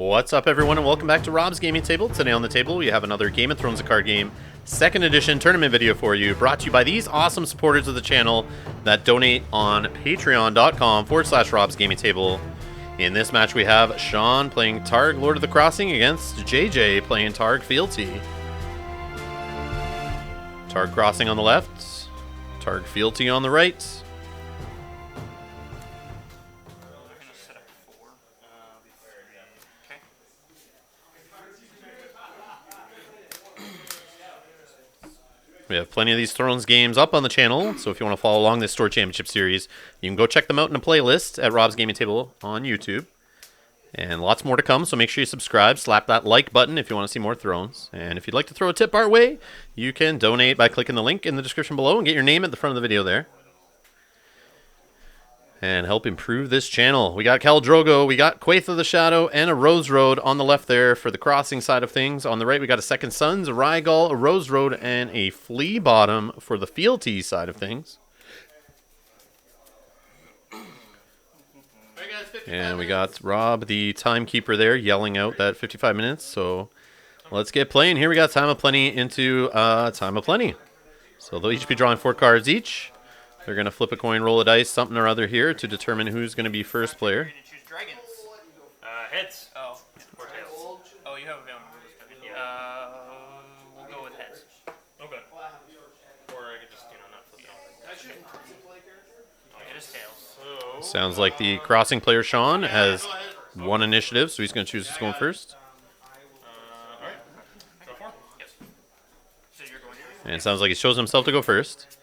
What's up, everyone, and welcome back to Rob's Gaming Table. Today on the table, we have another Game of Thrones, a card game, 2nd edition tournament video for you, brought to you by these awesome supporters of the channel that donate on patreon.com/Rob's Gaming Table. In this match, we have Sean playing Targ, Lord of the Crossing, against JJ playing Targ Fealty. Targ Crossing on the left, Targ Fealty on the right. We have plenty of these Thrones games up on the channel, so if you want to follow along this Store Championship series, you can go check them out in a playlist at Rob's Gaming Table on YouTube. And lots more to come, so make sure you subscribe, slap that like button if you want to see more Thrones. And if you'd like to throw a tip our way, you can donate by clicking the link in the description below and get your name at the front of the video there. And help improve this channel. We got Khal Drogo, we got Quaithe of the Shadow, and a Rose Road on the left there for the crossing side of things. On the right, we got a Second Sons, a Rhaegal, a Rose Road, and a Flea Bottom for the Fealty side of things. And we got Rob, the timekeeper there, yelling out that 55 minutes. So let's get playing. Here we got Time of Plenty into Time of Plenty. So they'll each be drawing 4 cards each. They're going to flip a coin, roll a dice, something or other here to determine who's going to be first player. You're going to choose dragons. Heads. Oh, or tails. Oh, you have a villain. Yeah. We'll go with heads. Okay. Or I could just, not flip it on. Oh, it is tails. So, Sounds like the crossing player, Sean, has 1 initiative, so he's going to choose who's going first. Alright. Go for it? Yes. So you're going first. And it sounds like he's chosen himself to go first.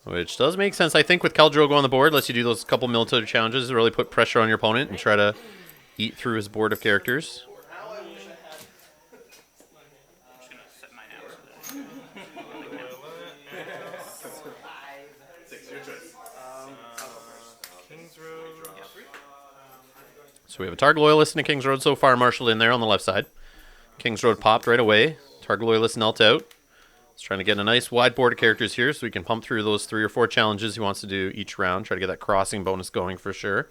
Which does make sense, I think, with Khal Drogo on the board. Lets you do those couple military challenges to really put pressure on your opponent and try to eat through his board of characters. I'm just going to set mine out. King's Road. So we have a Targ Loyalist and a King's Road so far marshaled in there on the left side. King's Road popped right away. Targ Loyalist knelt out. He's trying to get a nice wide board of characters here so we can pump through those 3 or 4 challenges he wants to do each round. Try to get that crossing bonus going for sure.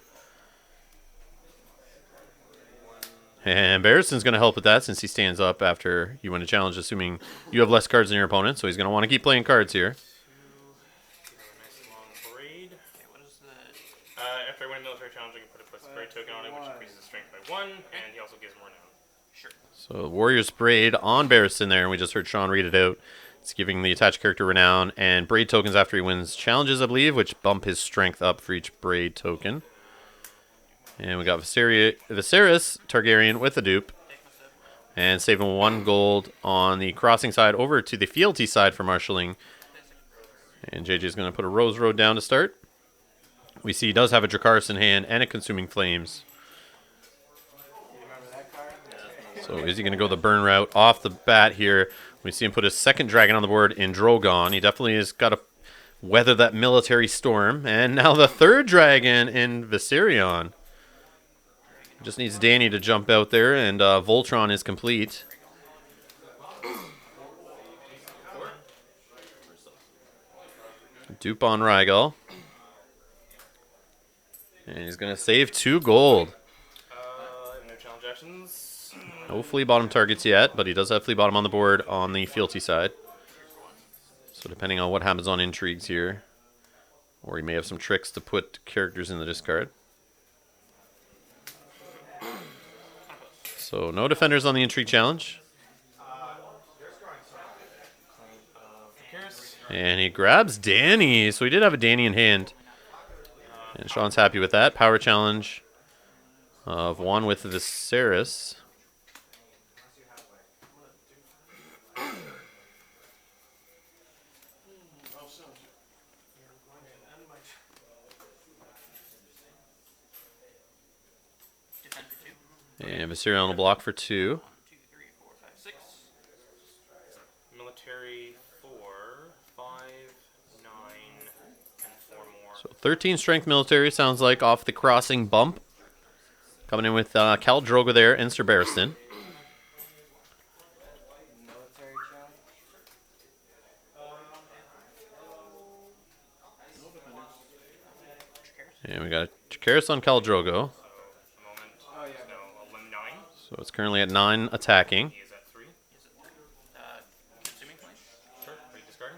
And Barristan's going to help with that since he stands up after you win a challenge, assuming you have less cards than your opponent. So he's going to want to keep playing cards here. Nice long braid. Okay, what is the... after I win a military challenge, I can put a plus braid token on it, which increases the strength by 1, and he also gives more now. Sure. So Warrior's Braid on Barristan there, and we just heard Sean read it out. It's giving the attached character renown and braid tokens after he wins challenges, I believe, which bump his strength up for each braid token. And we got Viserys Targaryen with a dupe. And saving 1 gold on the crossing side over to the Fealty side for marshalling. And JJ's going to put a Rose Road down to start. We see he does have a Dracarys in hand and a Consuming Flames. So is he going to go the burn route off the bat here? We see him put his 2nd dragon on the board in Drogon. He definitely has got to weather that military storm. And now the 3rd dragon in Viserion. Just needs Danny to jump out there, and Voltron is complete. Dupe on Rhaegal. And he's going to save 2 gold. No challenge actions. No flea bottom targets yet, but he does have flea bottom on the board on the Fealty side. So depending on what happens on intrigues here, or he may have some tricks to put characters in the discard. So no defenders on the intrigue challenge. And he grabs Danny. So he did have a Danny in hand. And Sean's happy with that. Power challenge of 1 with Viserys. And Viserion will block for 2. 1, 2, 3, 4, 5, 6. Military 4, 5, 9, and 4 more. So 13 strength military sounds like off the crossing bump. Coming in with Khal Drogo there and Sir Barristan. And we got Dracarys on Khal Drogo. So it's currently at 9 attacking. He is at 3. Consuming flame. Sure. Are you discarding?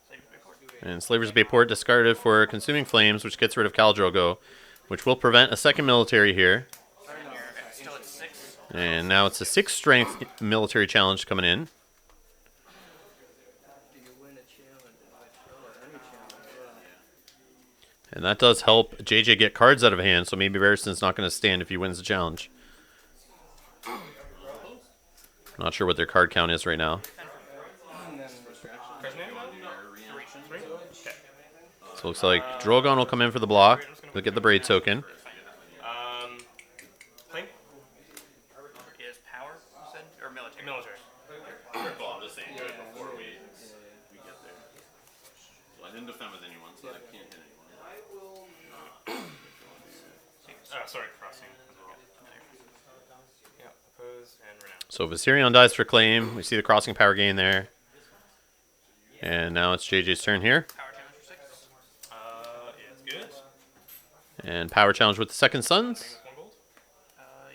Save report. And Slaver's Bayport discarded for Consuming Flames, which gets rid of Khal Drogo, which will prevent a second military here. Still at 6. And now it's a 6 strength military challenge coming in. And that does help JJ get cards out of hand, so maybe Barristan's not going to stand if he wins the challenge. Not sure what their card count is right now. So it looks like Drogon will come in for the block. He'll get the Braid token. Claim? Is power, you said? Or military? Military. Well, I'm just saying do it before we get there. So I didn't defend with anyone, so I can't hit anyone. Sorry, crossing. Yeah, oppose and renown. So Viserion dies for claim. We see the crossing power gain there. And now it's JJ's turn here. Power challenge for 6. It's good. And power challenge with the Second Sons. 1 gold.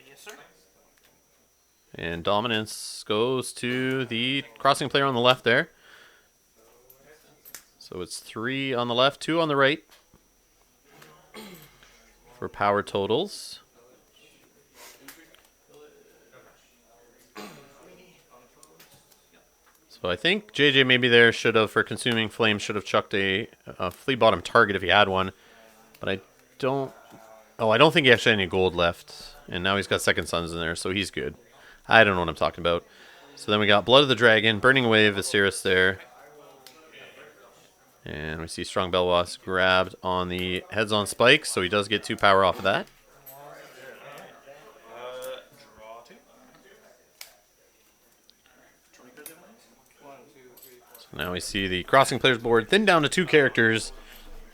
Yes, sir. And dominance goes to the crossing player on the left there. So it's 3 on the left, 2 on the right for power totals. So I think JJ maybe there should have, for Consuming Flame, should have chucked a flea bottom target if he had one. But I don't... Oh, I don't think he actually had any gold left. And now he's got Second Sons in there, so he's good. I don't know what I'm talking about. So then we got Blood of the Dragon, Burning Away Viserys there. And we see Strong Belwas grabbed on the Heads on Spikes, so he does get 2 power off of that. Draw 2. So now we see the crossing players board thinned down to 2 characters.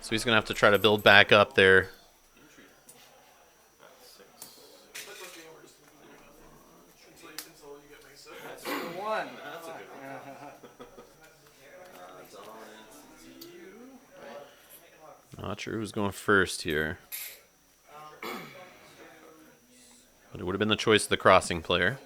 So he's going to have to try to build back up there. Not sure who's going first here. But it would have been the choice of the crossing player.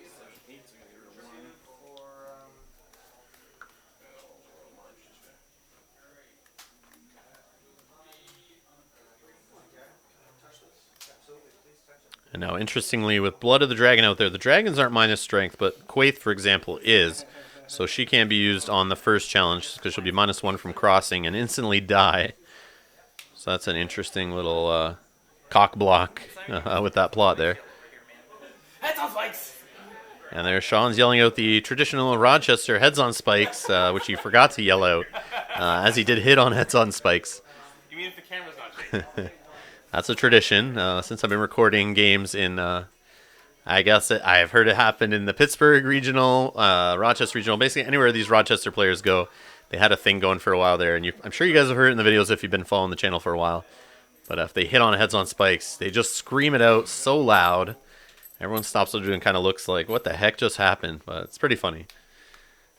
And now, interestingly, with Blood of the Dragon out there, the dragons aren't minus strength, but Quaithe, for example, is. So she can't be used on the first challenge because she'll be -1 from crossing and instantly die. So that's an interesting little cock block with that plot there. Heads on spikes! And there, Sean's yelling out the traditional Rochester heads on spikes, which he forgot to yell out, as he did hit on heads on spikes. You mean if the camera's not shaking? That's a tradition. Since I've been recording games in, I guess I've heard it happen in the Pittsburgh regional, Rochester regional, basically anywhere these Rochester players go. They had a thing going for a while there, and I'm sure you guys have heard it in the videos if you've been following the channel for a while. But if they hit on heads on spikes, they just scream it out so loud. Everyone stops what they're doing and kind of looks like, what the heck just happened? But it's pretty funny.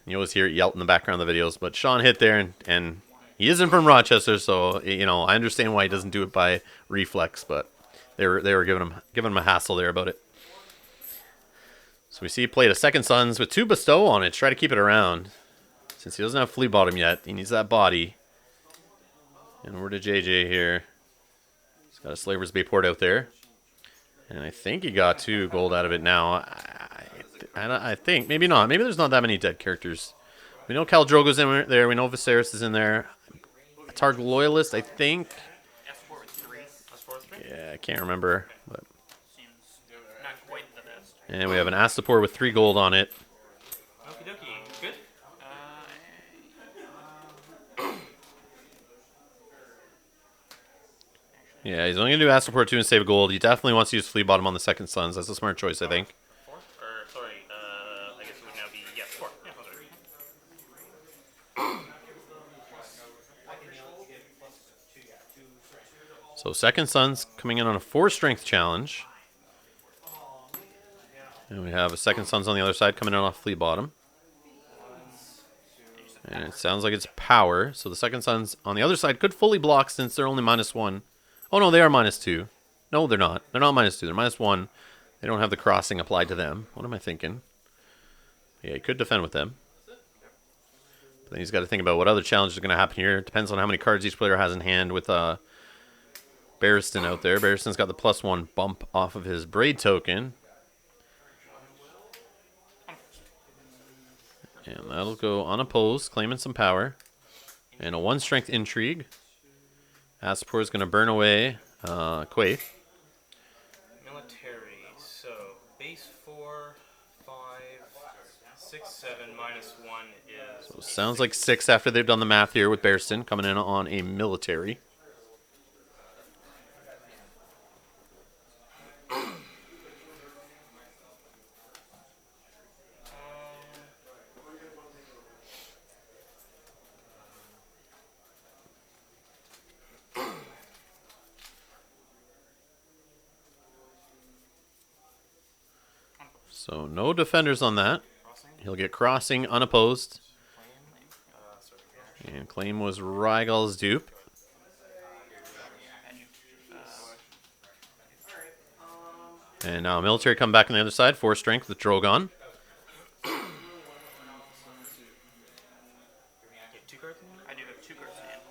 You always hear it yelp in the background of the videos. But Sean hit there, and he isn't from Rochester, so I understand why he doesn't do it by reflex. But they were giving him a hassle there about it. So we see he played a Second Sons with 2 bestow on it. Try to keep it around. Since he doesn't have flea bottom yet, he needs that body. And over to JJ here. He's got a Slaver's Bayport out there. And I think he got 2 gold out of it now. I think. Maybe not. Maybe there's not that many dead characters. We know Khal Drogo's in there. We know Viserys is in there. A Targ Loyalist, I think. F4 with 3. Yeah, I can't remember. But. Seems not quite the best. And we have an Astapor with 3 gold on it. Okie dokie. Good? Yeah, he's only going to do Astapor 2 and save gold. He definitely wants to use Flea Bottom on the Second Sons. That's a smart choice, I think. 4? Or, sorry, I guess it would now be, 4. Yeah, sorry. So Second Sons coming in on a 4 strength challenge. And we have a Second Sons on the other side coming in off Flea Bottom. And it sounds like it's power. So the Second Sons on the other side could fully block since they're only -1. Oh no, they are -2. No, they're not. They're not -2. They're -1. They don't have the crossing applied to them. What am I thinking? Yeah, he could defend with them. But then he's got to think about what other challenges are going to happen here. It depends on how many cards each player has in hand with Barristan out there. Barristan's got the +1 bump off of his Braid token. And that'll go unopposed, claiming some power. And a 1 strength intrigue. Aspor is going to burn away Quaith. Military. So base 4, 5, 6, 7 minus 1 is. So sounds like 6 after they've done the math here with Barristan coming in on a military. So no defenders on that. He'll get crossing unopposed. And claim was Rygal's dupe. And now military come back on the other side. 4 strength with Drogon. You have 2 cards in hand? I do have 2 cards in hand.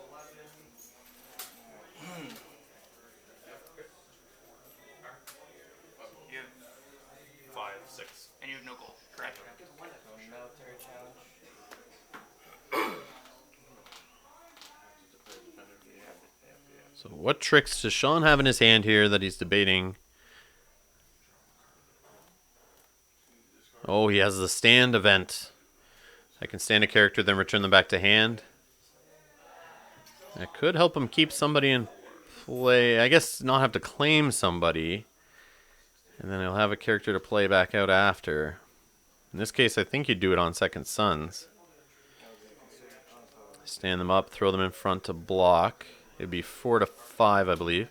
You have, 5, 6. and you have no gold, correct? Military challenge. So what tricks does Sean have in his hand here that he's debating? Oh, he has the stand event. I can stand a character, then return them back to hand. That could help him keep somebody in play. I guess not have to claim somebody. And then he'll have a character to play back out after. In this case, I think you'd do it on Second Sons. Stand them up, throw them in front to block. It'd be 4 to 5, I believe.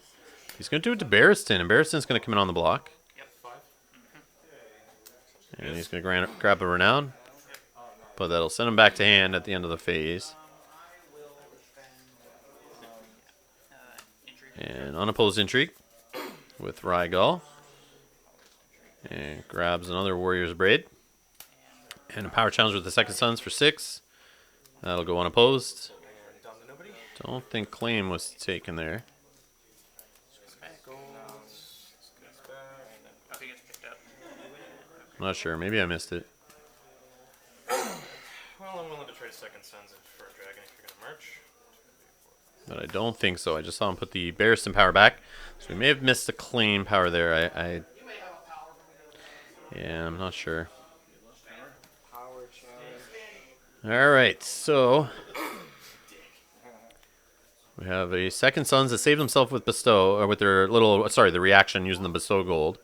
He's going to do it to Barristan, and Barristan's going to come in on the block. Yep, 5. And he's going to grab a Renown. But that'll send him back to hand at the end of the phase. And unopposed intrigue with Rygal. And grabs another Warrior's Braid. And a power challenge with the Second Sons for 6. That'll go unopposed. And down to nobody. Don't think claim was taken there. Goals. Goes back. I think it's picked up. I'm not sure. Maybe I missed it. Well, I'm willing to trade Second Sons for a dragon if you're going to march. But I don't think so. I just saw him put the Barristan power back. So we may have missed the claim power there. Yeah, I'm not sure. All right, so we have a Second Sons that saved himself with bestow, or with their the reaction using the bestow gold.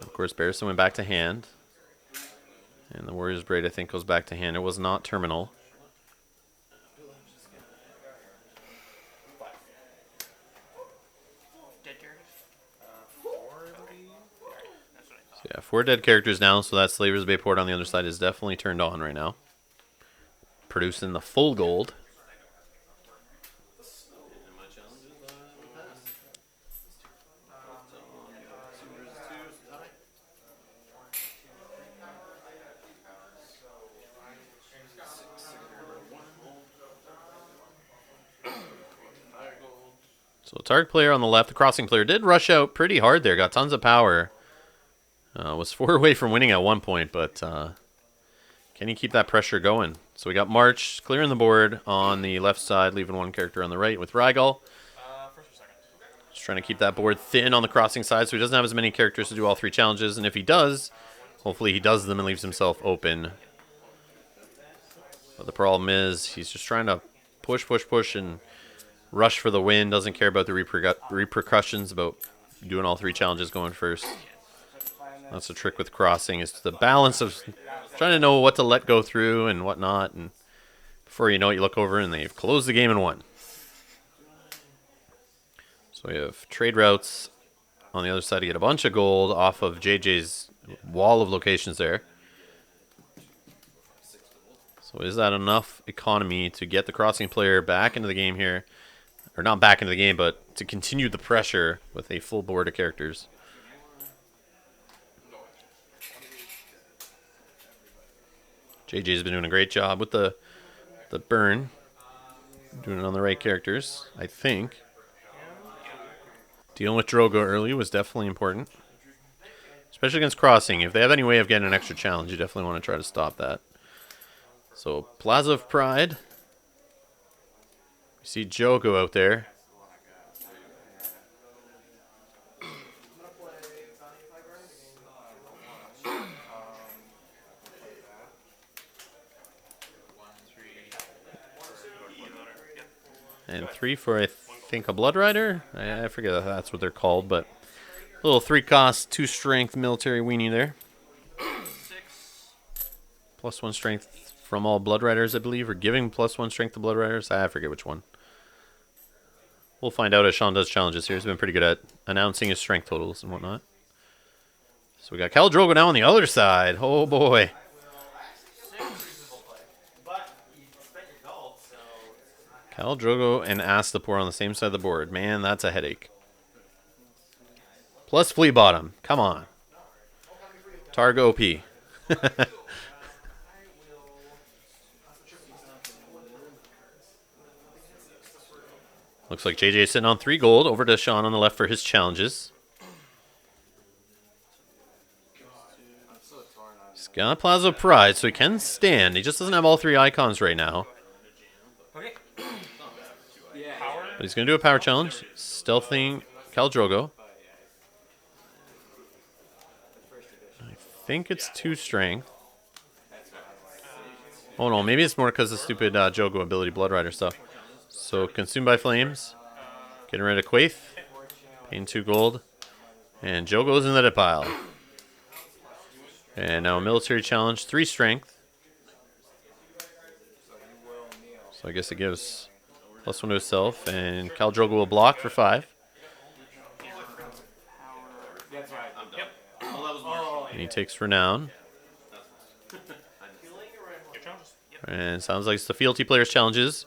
Of course, Barristan went back to hand, and the Warrior's Braid I think goes back to hand. It was not terminal. Dead characters? 4, I believe. That's what I thought. So yeah, 4 dead characters down, so that Slaver's Bay port on the other side is definitely turned on right now. Producing the full gold. So Targ player on the left, the crossing player, did rush out pretty hard there. Got tons of power. Was 4 away from winning at one point, but can he keep that pressure going? So we got March clearing the board on the left side, leaving 1 character on the right with Rygal. First or second? Just trying to keep that board thin on the crossing side so he doesn't have as many characters to do all 3 challenges. And if he does, hopefully he does them and leaves himself open. But the problem is he's just trying to push, and rush for the win. Doesn't care about the repercussions about doing all 3 challenges going first. That's the trick with crossing, is the balance of trying to know what to let go through and what not. And before you know it, you look over and they've closed the game and won. So we have trade routes on the other side to get a bunch of gold off of JJ's wall of locations there. So is that enough economy to get the crossing player back into the game here? Or not back into the game, but to continue the pressure with a full board of characters. JJ's been doing a great job with the burn. Doing it on the right characters, I think. Dealing with Drogo early was definitely important. Especially against Crossing. If they have any way of getting an extra challenge, you definitely want to try to stop that. So, Plaza of Pride. You see Jogo out there. And 3 for, I think, a Blood Rider? I forget if that's what they're called, but a little 3-cost, 2-strength military weenie there. 6. +1 strength from all Blood Riders, I believe, or giving +1 strength to Blood Riders. I forget which one. We'll find out as Sean does challenges here. He's been pretty good at announcing his strength totals and whatnot. So we got Khal Drogo now on the other side. Oh boy. Khal Drogo and Astapor on the same side of the board. Man, that's a headache. Plus Flea Bottom. Come on. Targ OP. Looks like JJ sitting on 3 gold. Over to Sean on the left for his challenges. He's got Plaza of Pride, so he can stand. He just doesn't have all 3 icons right now. Okay. But he's going to do a power challenge. Stealthing Khal Drogo. I think it's 2 strength. Oh no, maybe it's more because of stupid Jogo ability Blood Rider stuff. So, Consumed by Flames. Getting rid of Quaith. Paying 2 gold. And Joe goes in the pile. And now a military challenge, 3 strength. So I guess it gives +1 to himself. And Khal Drogo will block for 5. And he takes Renown. And sounds like it's the Fealty player's challenges.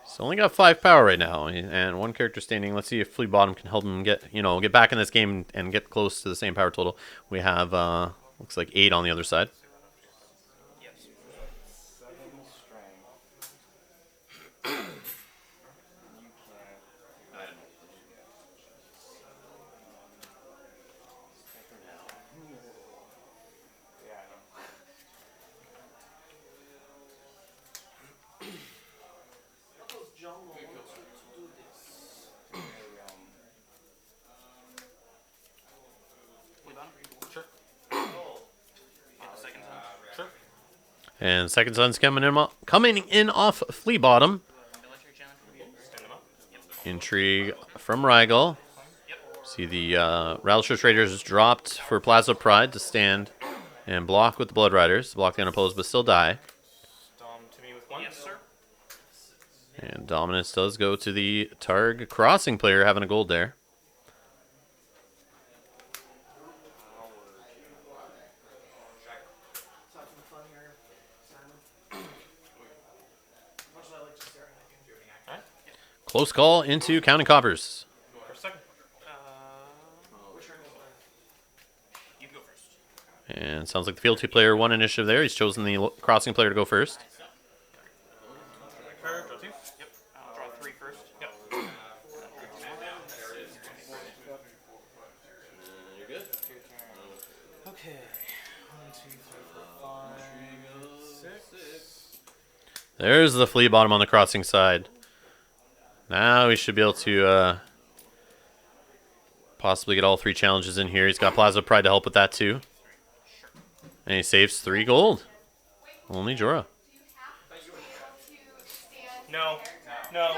He's only got 5 power right now, and 1 character standing. Let's see if Flea Bottom can help him get back in this game and get close to the same power total. We have looks like 8 on the other side. Sure. Sure. And Second Son's coming in off Flea Bottom. Military challenge for you. Stand them up. Intrigue from Rygel. See the Rochester Raiders dropped for Plaza Pride to stand and block with the Blood Riders. Block the unopposed, but still die. Dom to me with 1. Yes, sir. And dominance does go to the Targ Crossing player having a gold there. Close call into Counting Coppers. First, second. You go first. And sounds like the Fealty player won initiative there. He's chosen the Crossing player to go first. Card, draw 2. Yep. I'll draw 3 first. Yep. Okay. 1, 2, 3, 4, 5, 6. There's the Flea Bottom on the Crossing side. Now we should be able to possibly get all 3 challenges in here. He's got Plaza Pride to help with that too. And he saves 3 gold. Only Jorah. No. No.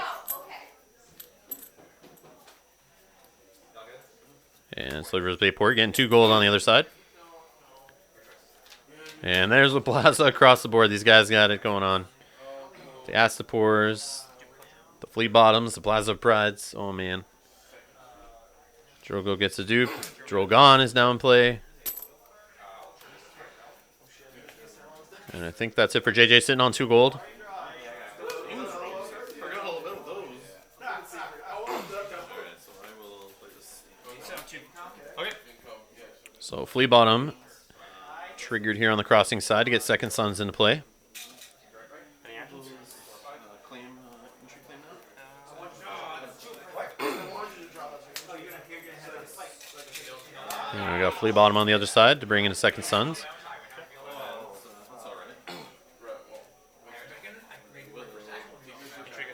And Sliver's Bayport getting 2 gold on the other side. And there's the Plaza across the board. These guys got it going on. The Astapors, the Flea Bottoms, the Plaza of Prides. Oh, man. Drogo gets a dupe. Drogon is now in play. And I think that's it for JJ sitting on 2 gold. Okay. So Flea Bottom Triggered here on the crossing side to get Second Sons into play. Any actions? And we got Flea Bottom on the other side to bring in a Second Sons.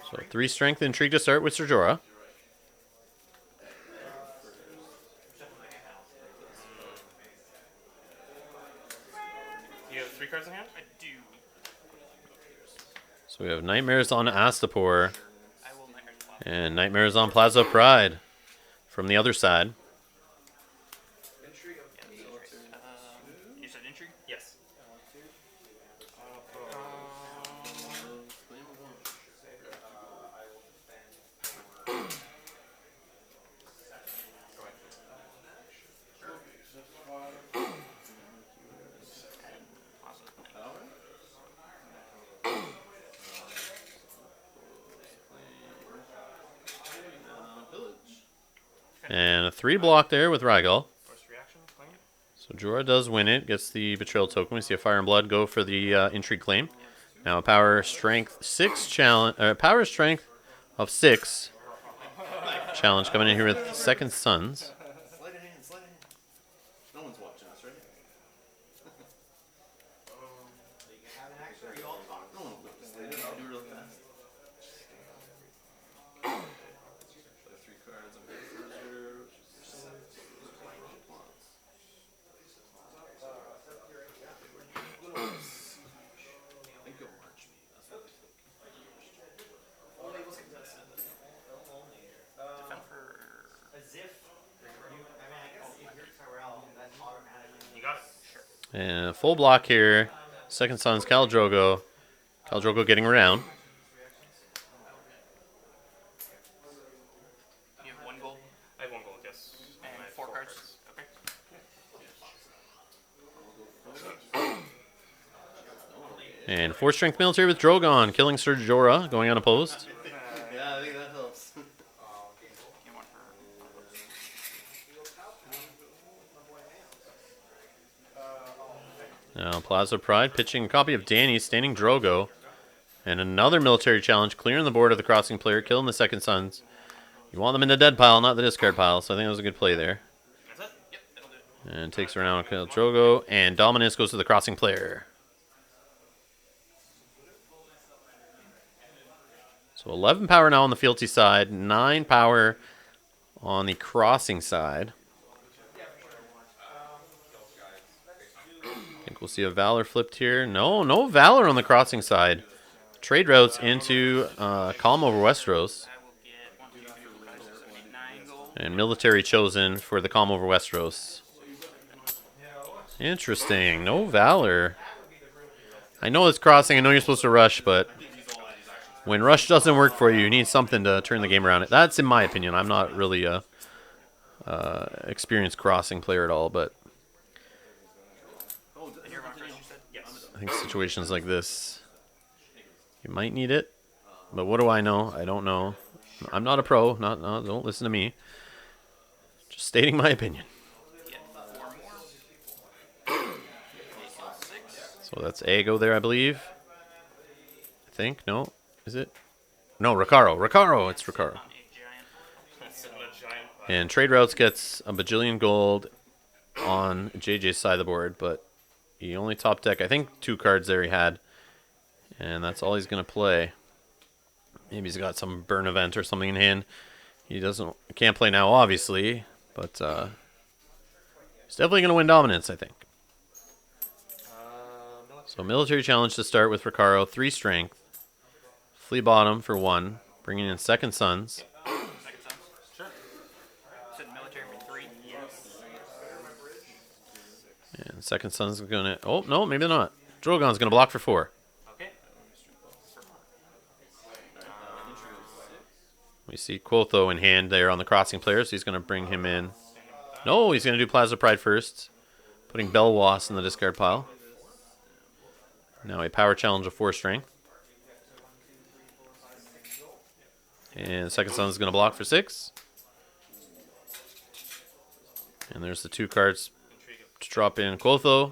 So 3 strength intrigue to start with Ser Jorah. You have 3 cards in hand? I do. So we have Nightmares on Astapor I will Nightmare the Plaza. and Nightmares on Plaza Pride from the other side. You said intrigue? Yes. And a 3 block there with Rhaegal. First reaction, claim. So Jorah does win it, gets the Betrayal token. We see a Fire and Blood go for the Intrigue claim. Now a Power Strength 6 challenge, Power Strength of 6 challenge coming in here with Second Sons. Sleight of hand, sleight of hand. No one's watching us, right? No one will notice. They didn't do it real fast. Play 3 cards on reserve. I think you'll march me. That's what I think. Defend for. You got it? Sure. And full block here. Second Sons, Khal Drogo. Khal Drogo getting around. You have 1 gold I have 1 gold, yes. and I have 4 cards. Okay. And 4 strength military with Drogon, killing Ser Jorah, going unopposed. Yeah, I think that helps. You want for. Now Plaza Pride pitching a copy of Dany, standing Drogo. And another military challenge, clearing the board of the crossing player, killing the Second Sons. You want them in the dead pile, not the discard pile, so I think that was a good play there. That's it? Yep, that'll do it. And takes around Khal Drogo, and Dominus goes to the crossing player. So 11 power now on the Fealty side, 9 power on the crossing side. I think we'll see a Valor flipped here. No Valor on the crossing side. Trade routes into Calm over Westeros. I will get 1, 2, 3, 4, 5, 6, 7, 8, 9 gold. And military chosen for the Calm over Westeros. Interesting. No Valor. I know it's crossing. I know you're supposed to rush, but when rush doesn't work for you, you need something to turn the game around. That's in my opinion. I'm not really a experienced crossing player at all, but And you're going first, you said? Yes. I think situations like this, you might need it. But what do I know? I don't know. I'm not a pro. Don't listen to me. Just stating my opinion. Get 4 more. Make it 6. So that's Aego there, I believe. I think. No. Is it? No, Ricaro. It's Ricaro. Not a giant. That's a giant. And trade routes gets a bajillion gold on JJ's side of the board, but he only top deck, I think, 2 cards there he had. And that's all he's going to play. Maybe he's got some burn event or something in hand. He can't play now, obviously, but he's definitely going to win dominance, I think. So military challenge to start with Ricaro, 3 strength. Flea Bottom for 1, bringing in Second Sons. Second Sons. Sure. You said military for 3. Yes. And Second Sons is going to... Oh, no, maybe not. Drogon's going to block for 4. Okay. We see Quotho in hand there on the crossing player, so he's going to bring him in. No, he's going to do Plaza Pride first, putting Belwas in the discard pile. Now a power challenge of 4 strength. And Second Son is going to block for 6. And there's the 2 cards to drop in Quotho.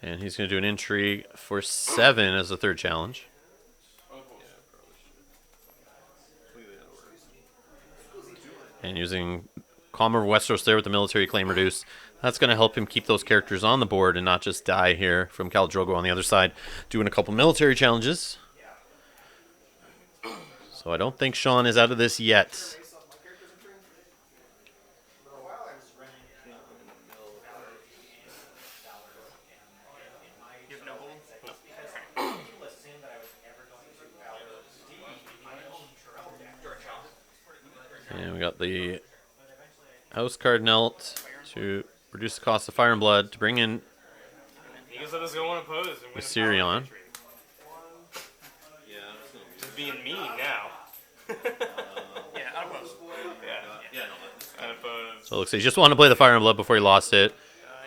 And he's going to do an intrigue for 7 as the third challenge. And using Calmer of Westeros there with the military claim reduce. That's going to help him keep those characters on the board and not just die here from Khal Drogo on the other side, doing a couple military challenges. So I don't think Sean is out of this yet. You have no gold? And we got the House Cardinal to reduce the cost of Fire and Blood to bring in He said he's going to oppose and win Viserion. Just being mean now. Yeah, outpost. Yeah. Unopposed. So it looks like he just wanted to play the Fire and Blood before he lost it.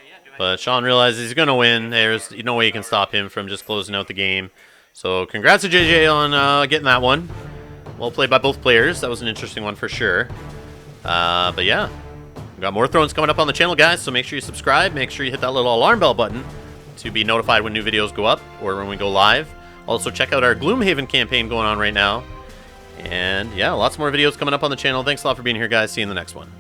Yeah, do I? But Sean realizes he's going to win. There's no way you can stop him from just closing out the game. So congrats to JJ on getting that one. Well played by both players. That was an interesting one for sure. But yeah, we got more thrones coming up on the channel, guys. So make sure you subscribe. Make sure you hit that little alarm bell button to be notified when new videos go up or when we go live. Also, check out our Gloomhaven campaign going on right now. And yeah, lots more videos coming up on the channel. Thanks a lot for being here, guys. See you in the next one.